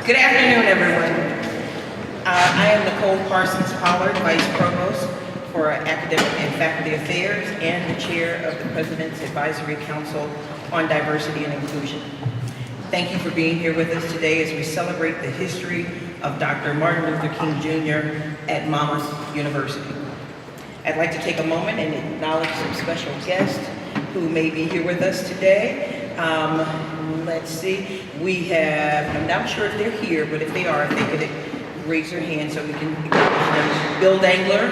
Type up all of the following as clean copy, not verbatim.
Good afternoon, everyone. I am Nicole Parsons Pollard, Vice Provost for Academic and Faculty Affairs and the Chair of the President's Advisory Council on Diversity and Inclusion. Thank you for being here with us today as we celebrate the history of Dr. Martin Luther King Jr. at Monmouth University. I'd like to take a moment and acknowledge some special guests who may be here with us today. Let's see, we have, I'm not sure if they're here, but if they are, if they could raise their hand so we can acknowledge them. Bill Dangler,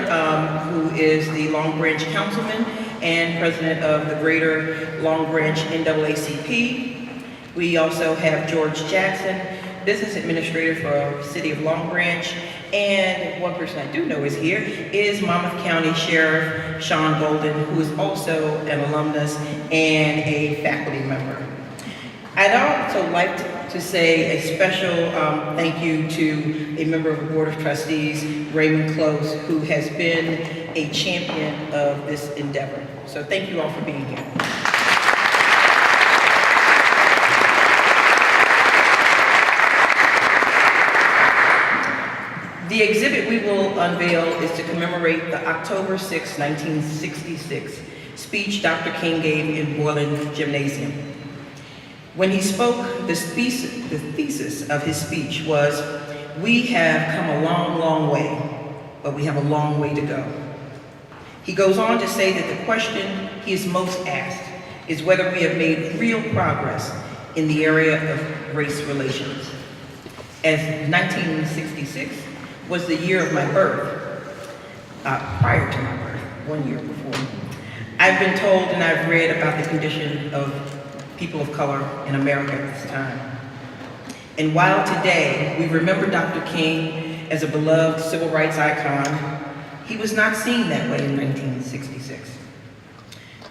who is the Long Branch Councilman and President of the Greater Long Branch NAACP. We also have George Jackson, Business Administrator for the City of Long Branch. And one person I do know is here is Monmouth County Sheriff Sean Golden, who is also an alumnus and a faculty member. I'd also like to say a special thank you to a member of the Board of Trustees, Raymond Close, who has been a champion of this endeavor. So thank you all for being here. The exhibit we will unveil is to commemorate the October 6, 1966 speech Dr. King gave in Boylan Gymnasium. When he spoke, the thesis of his speech was, "We have come a long, long way, but we have a long way to go." He goes on to say that the question he is most asked is whether we have made real progress in the area of race relations. As 1966 was the year of my birth, prior to my birth, 1 year before, I've been told and I've read about the condition of people of color in America at this time. And while today we remember Dr. King as a beloved civil rights icon, he was not seen that way in 1966.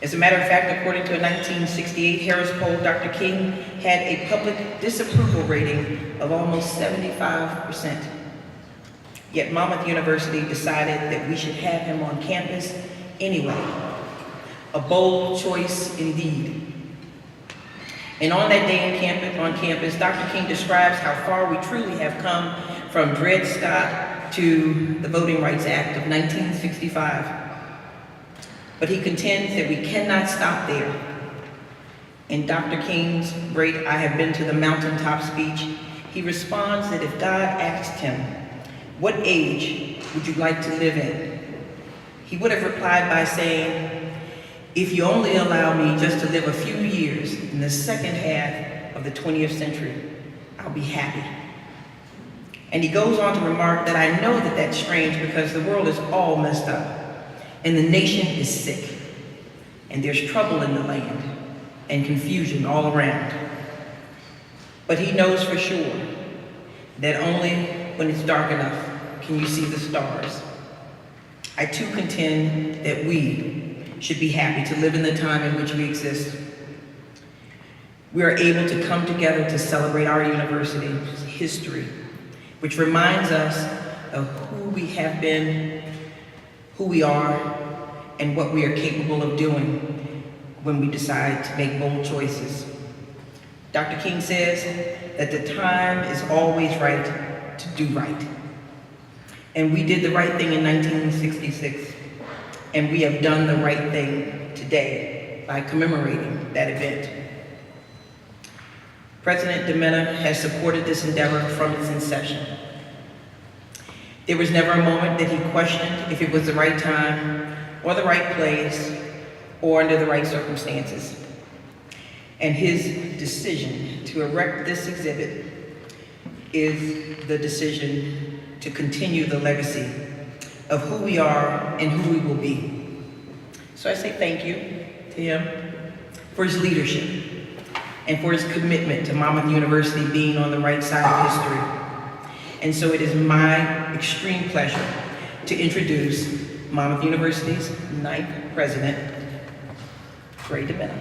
As a matter of fact, according to a 1968 Harris poll, Dr. King had a public disapproval rating of almost 75%. Yet Monmouth University decided that we should have him on campus anyway. A bold choice indeed. And on that day on campus, Dr. King describes how far we truly have come from Dred Scott to the Voting Rights Act of 1965. But he contends that we cannot stop there. In Dr. King's great "I Have Been to the Mountaintop" speech, he responds that if God asked him, "What age would you like to live in?" he would have replied by saying, "If you only allow me just to live a few years in the second half of the 20th century, I'll be happy." And he goes on to remark that I know that that's strange because the world is all messed up and the nation is sick and there's trouble in the land and confusion all around. But he knows for sure that only when it's dark enough can you see the stars. I too contend that we should be happy to live in the time in which we exist. We are able to come together to celebrate our university's history, which reminds us of who we have been, who we are, and what we are capable of doing when we decide to make bold choices. Dr. King says that the time is always right to do right. And we did the right thing in 1966. And we have done the right thing today by commemorating that event. President Demena has supported this endeavor from its inception. There was never a moment that he questioned if it was the right time or the right place or under the right circumstances. And his decision to erect this exhibit is the decision to continue the legacy of who we are and who we will be. So I say thank you to him for his leadership and for his commitment to Monmouth University being on the right side of history. And so it is my extreme pleasure to introduce Monmouth University's 9th president, Ray Demena.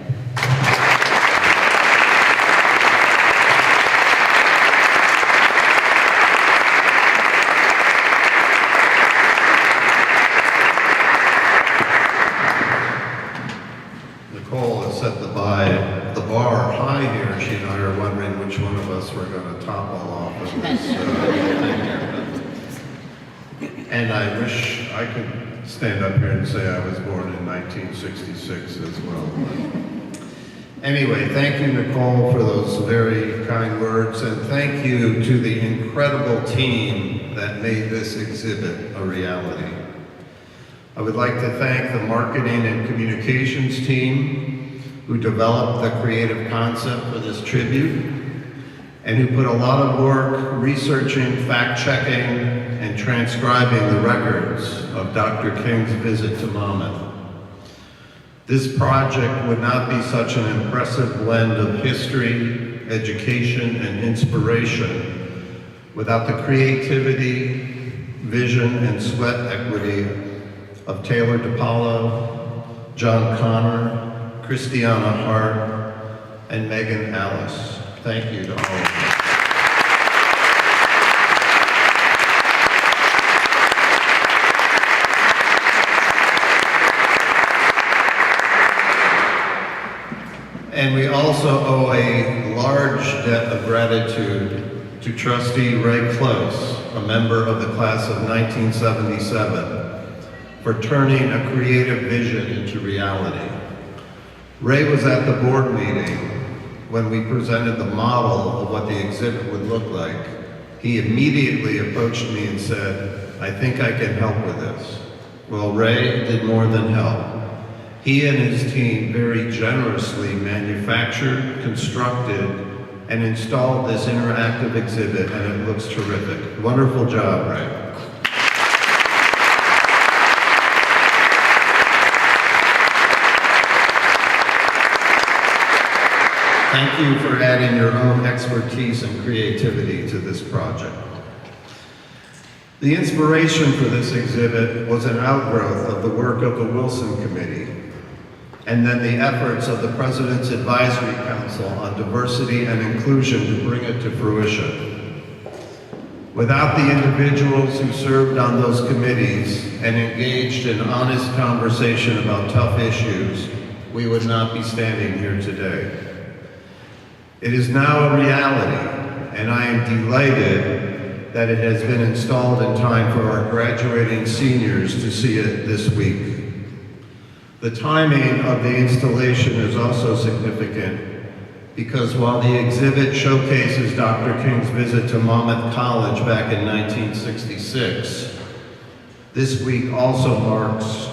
Nicole has set the bar high here. She and I are wondering which one of us we're going to top well off of this. And I wish I could stand up here and say I was born in 1966 as well. Anyway, thank you, Nicole, for those very kind words, and thank you to the incredible team that made this exhibit a reality. I would like to thank the marketing and communications team who developed the creative concept for this tribute and who put a lot of work researching, fact-checking, and transcribing the records of Dr. King's visit to Monmouth. This project would not be such an impressive blend of history, education, and inspiration without the creativity, vision, and sweat equity of Taylor DiPaolo, John Connor, Christiana Hart, and Megan Alice. Thank you to all of you. And we also owe a large debt of gratitude to Trustee Ray Close, a member of the class of 1977, for turning a creative vision into reality. Ray was at the board meeting when we presented the model of what the exhibit would look like. He immediately approached me and said, "I think I can help with this." Well, Ray did more than help. He and his team very generously manufactured, constructed, and installed this interactive exhibit, and it looks terrific. Wonderful job, Ray. Thank you for adding your own expertise and creativity to this project. The inspiration for this exhibit was an outgrowth of the work of the Wilson Committee, and then the efforts of the President's Advisory Council on Diversity and Inclusion to bring it to fruition. Without the individuals who served on those committees and engaged in honest conversation about tough issues, we would not be standing here today. It is now a reality, and I am delighted that it has been installed in time for our graduating seniors to see it this week. The timing of the installation is also significant because while the exhibit showcases Dr. King's visit to Monmouth College back in 1966, this week also marks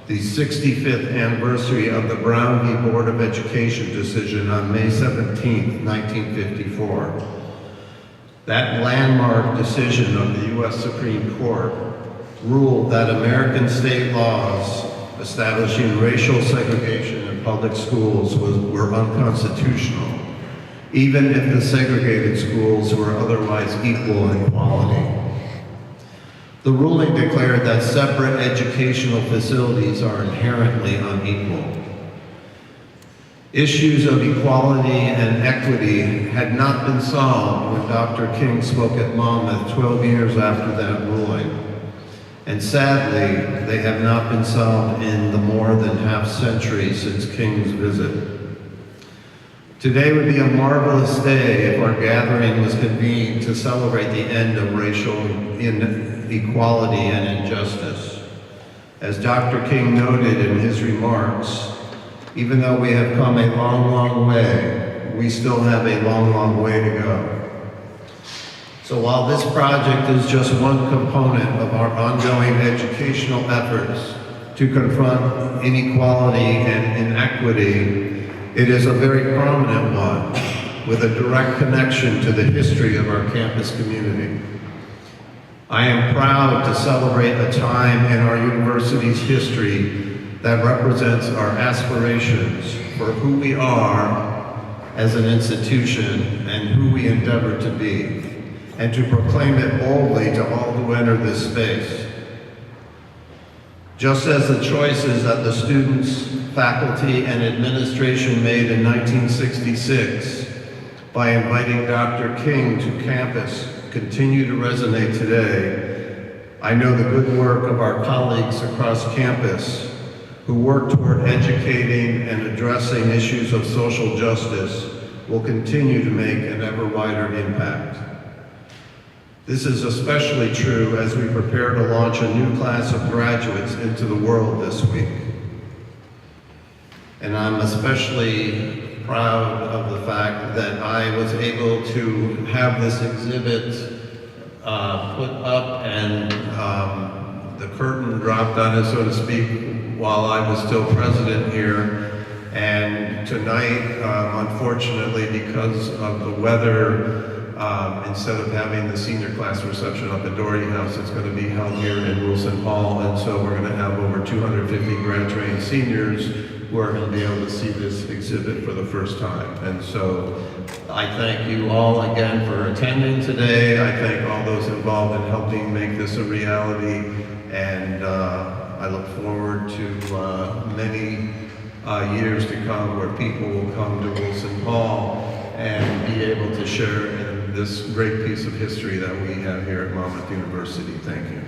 the 65th anniversary of the Brown v. Board of Education decision on May 17, 1954. That landmark decision of the U.S. Supreme Court ruled that American state laws establishing racial segregation in public schools were unconstitutional, even if the segregated schools were otherwise equal in quality. The ruling declared that separate educational facilities are inherently unequal. Issues of equality and equity had not been solved when Dr. King spoke at Monmouth 12 years after that ruling. And sadly, they have not been solved in the more than half century since King's visit. Today would be a marvelous day if our gathering was convened to celebrate the end of racial inequality and injustice. As Dr. King noted in his remarks, even though we have come a long, long way, we still have a long, long way to go. So while this project is just one component of our ongoing educational efforts to confront inequality and inequity, it is a very prominent one with a direct connection to the history of our campus community. I am proud to celebrate a time in our university's history that represents our aspirations for who we are as an institution and who we endeavor to be, and to proclaim it boldly to all who enter this space. Just as the choices that the students, faculty, and administration made in 1966 by inviting Dr. King to campus continue to resonate today, I know the good work of our colleagues across campus who work toward educating and addressing issues of social justice will continue to make an ever wider impact. This is especially true as we prepare to launch a new class of graduates into the world this week. And I'm especially proud of the fact that I was able to have this exhibit put up and the curtain dropped on it, so to speak, while I was still president here. And tonight, unfortunately, because of the weather, instead of having the senior class reception up at Doherty House, it's going to be held here in Wilson Hall. And so we're going to have over 250 grad-trained seniors who are going to be able to see this exhibit for the first time. And so I thank you all again for attending today. I thank all those involved in helping make this a reality. And I look forward to many years to come where people will come to Wilson Hall and be able to share in this great piece of history that we have here at Monmouth University. Thank you.